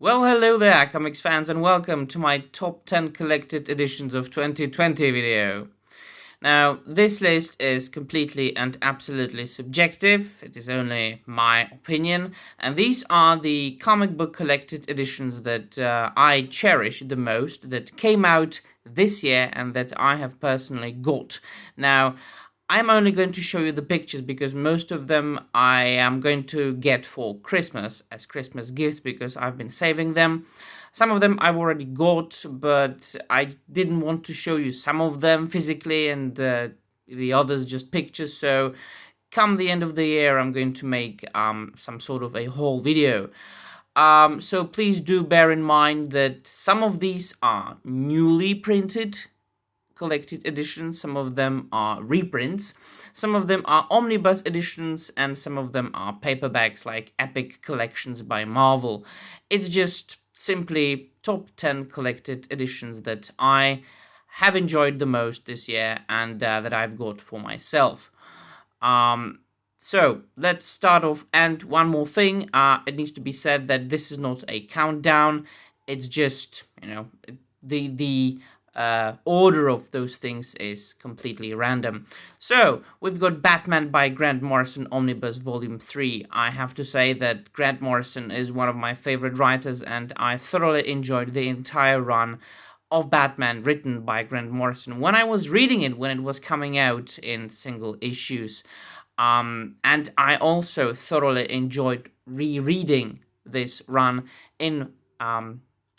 Well, hello there, comics fans, and welcome to my top 10 collected editions of 2020 video. Now, this list is completely and absolutely subjective. It is only my opinion, and these are the comic book collected editions that I cherish the most, that came out this year and that I have personally got. Now, I'm only going to show you the pictures because most of them I am going to get for Christmas as Christmas gifts because I've been saving them. Some of them I've already got, but I didn't want to show you some of them physically and the others just pictures. So come the end of the year, I'm going to make some sort of a haul video. So please do bear in mind that some of these are newly printed collected editions, some of them are reprints, some of them are omnibus editions, and some of them are paperbacks like epic collections by Marvel. It's just simply top 10 collected editions that I have enjoyed the most this year and that I've got for myself. So let's start off, and one more thing, it needs to be said that this is not a countdown, it's just, the order of those things is completely random. So, we've got Batman by Grant Morrison Omnibus Volume 3. I have to say that Grant Morrison is one of my favorite writers, and I thoroughly enjoyed the entire run of Batman written by Grant Morrison when I was reading it when it was coming out in single issues. And I also thoroughly enjoyed rereading this run in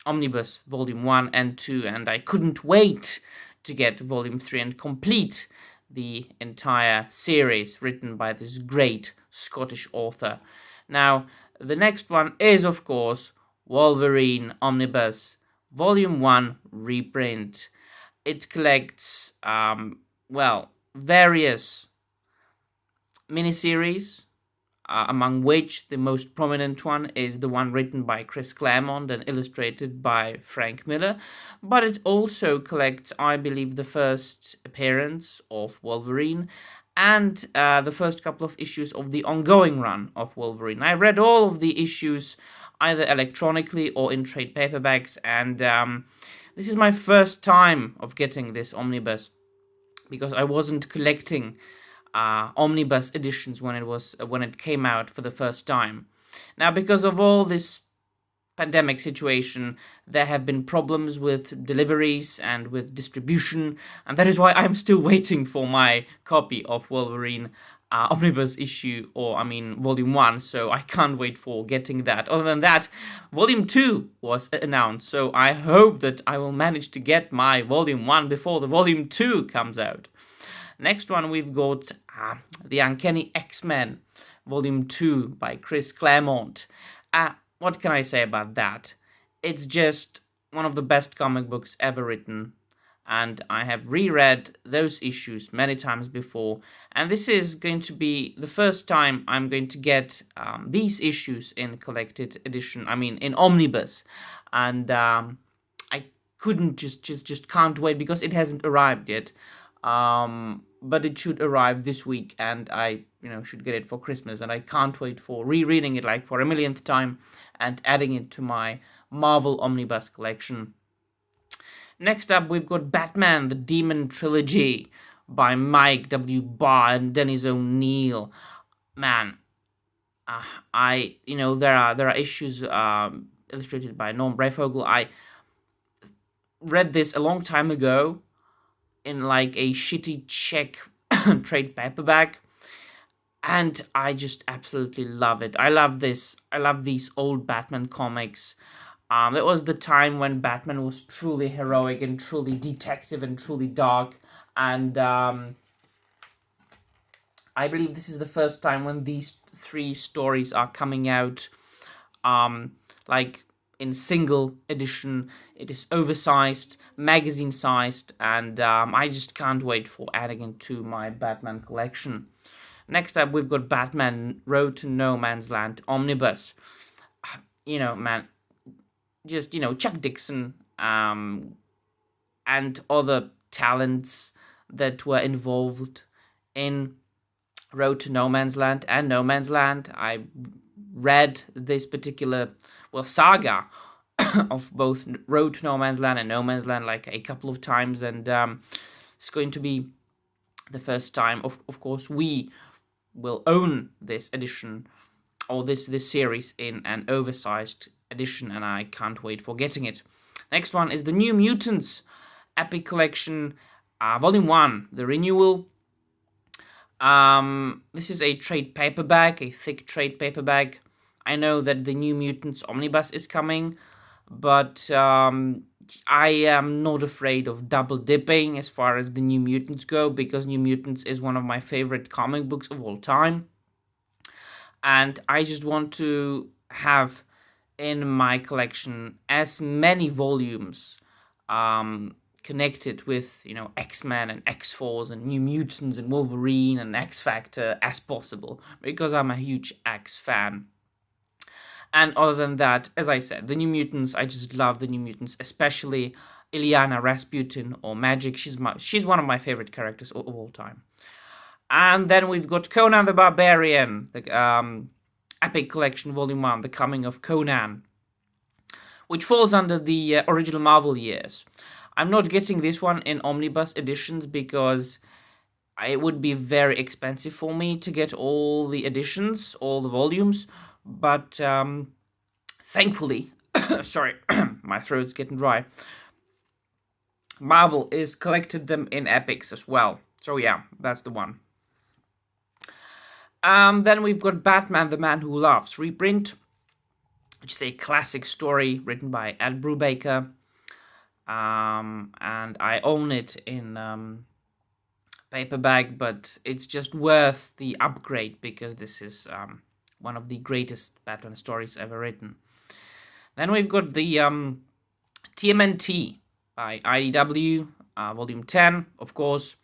Omnibus Volume 1 and 2, and I couldn't wait to get Volume 3 and complete the entire series written by this great Scottish author. Now, the next one is, of course, Wolverine Omnibus Volume 1 Reprint. It collects, various miniseries, among which the most prominent one is the one written by Chris Claremont and illustrated by Frank Miller, but it also collects, I believe, the first appearance of Wolverine and the first couple of issues of the ongoing run of Wolverine. I read all of the issues either electronically or in trade paperbacks, and this is my first time of getting this omnibus because I wasn't collecting omnibus editions when it came out for the first time. Now, because of all this pandemic situation, there have been problems with deliveries and with distribution, and that is why I'm still waiting for my copy of Wolverine Omnibus Volume 1, so I can't wait for getting that. Other than that, Volume 2 was announced, so I hope that I will manage to get my Volume 1 before the Volume 2 comes out. Next one, we've got the Uncanny XMen, Volume 2 by Chris Claremont. What can I say about that? It's just one of the best comic books ever written, and I have reread those issues many times before, and this is going to be the first time I'm going to get these issues in collected edition, in omnibus, and I couldn't just can't wait because it hasn't arrived yet. But it should arrive this week, and I, should get it for Christmas, and I can't wait for rereading it like for a millionth time and adding it to my Marvel Omnibus collection. Next up, we've got Batman, the Demon Trilogy by Mike W. Barr and Dennis O'Neil. Man, there are issues illustrated by Norm Breyfogle. I read this a long time ago in like a shitty Czech trade paperback, and I just absolutely love it. I love this. I love these old Batman comics. It was the time when Batman was truly heroic and truly detective and truly dark, and I believe this is the first time when these three stories are coming out in single edition. It is oversized, magazine-sized, and I just can't wait for adding it to my Batman collection. Next up, we've got Batman Road to No Man's Land Omnibus. Chuck Dixon and other talents that were involved in Road to No Man's Land and No Man's Land. I read this particular saga of both Road to No Man's Land and No Man's Land like a couple of times, and it's going to be the first time, of course, we will own this edition or this series in an oversized edition, and I can't wait for getting it. Next one is the New Mutants Epic Collection, Volume 1, the renewal. This is a trade paperback, a thick trade paperback. I know that the New Mutants Omnibus is coming, but I am not afraid of double dipping as far as the New Mutants go, because New Mutants is one of my favorite comic books of all time. And I just want to have in my collection as many volumes connected with, X-Men and X-Force and New Mutants and Wolverine and X-Factor as possible, because I'm a huge X fan. And other than that, as I said, the New Mutants, I just love the New Mutants, especially Illyana Rasputin or Magic. She's one of my favorite characters of all time. And then we've got Conan the Barbarian, the Epic Collection Volume 1, The Coming of Conan, which falls under the original Marvel years. I'm not getting this one in omnibus editions because it would be very expensive for me to get all the editions, all the volumes. But thankfully, sorry, my throat's getting dry, Marvel is collected them in epics as well. So yeah, that's the one. Then we've got Batman, the Man Who Laughs reprint, which is a classic story written by Ed Brubaker. And I own it in paperback, but it's just worth the upgrade because this is one of the greatest Batman stories ever written. Then we've got the TMNT by IDW, Volume 10, of course.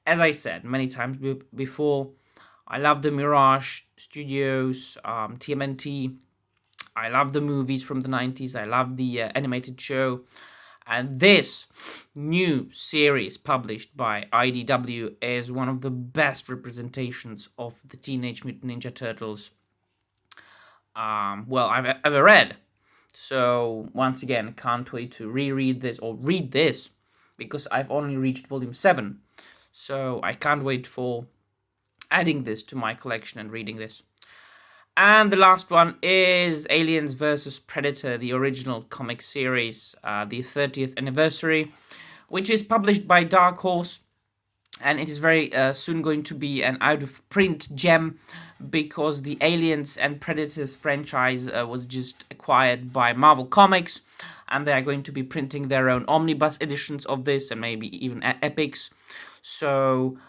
As I said many times before, I love the Mirage Studios, TMNT. I love the movies from the 90s. I love the animated show. And this new series published by IDW is one of the best representations of the Teenage Mutant Ninja Turtles I've ever read. So once again, can't wait to reread this or read this because I've only reached volume 7. So I can't wait for adding this to my collection and reading this. And the last one is Aliens vs. Predator, the original comic series, the 30th anniversary, which is published by Dark Horse. And it is very soon going to be an out-of-print gem because the Aliens and Predators franchise was just acquired by Marvel Comics. And they are going to be printing their own omnibus editions of this and maybe even epics. So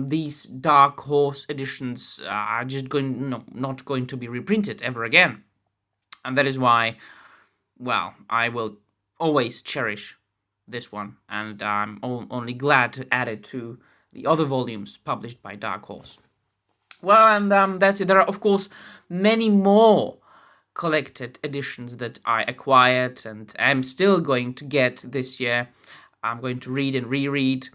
these Dark Horse editions are just not going to be reprinted ever again. And that is why, I will always cherish this one. And I'm only glad to add it to the other volumes published by Dark Horse. Well, and that's it. There are, of course, many more collected editions that I acquired and am still going to get this year. I'm going to read and reread.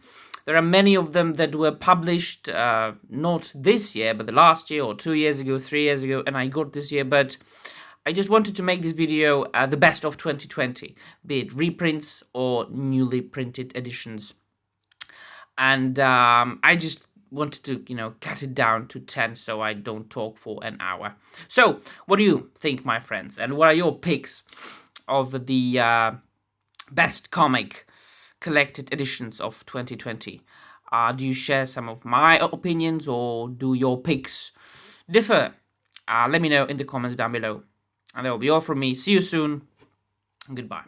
There are many of them that were published not this year, but the last year or 2 years ago, 3 years ago, and I got this year. But I just wanted to make this video the best of 2020, be it reprints or newly printed editions. And I just wanted to, cut it down to 10 so I don't talk for an hour. So, what do you think, my friends? And what are your picks of the best comic collected editions of 2020? Do you share some of my opinions or do your picks differ? Let me know in the comments down below. And that will be all from me. See you soon. Goodbye.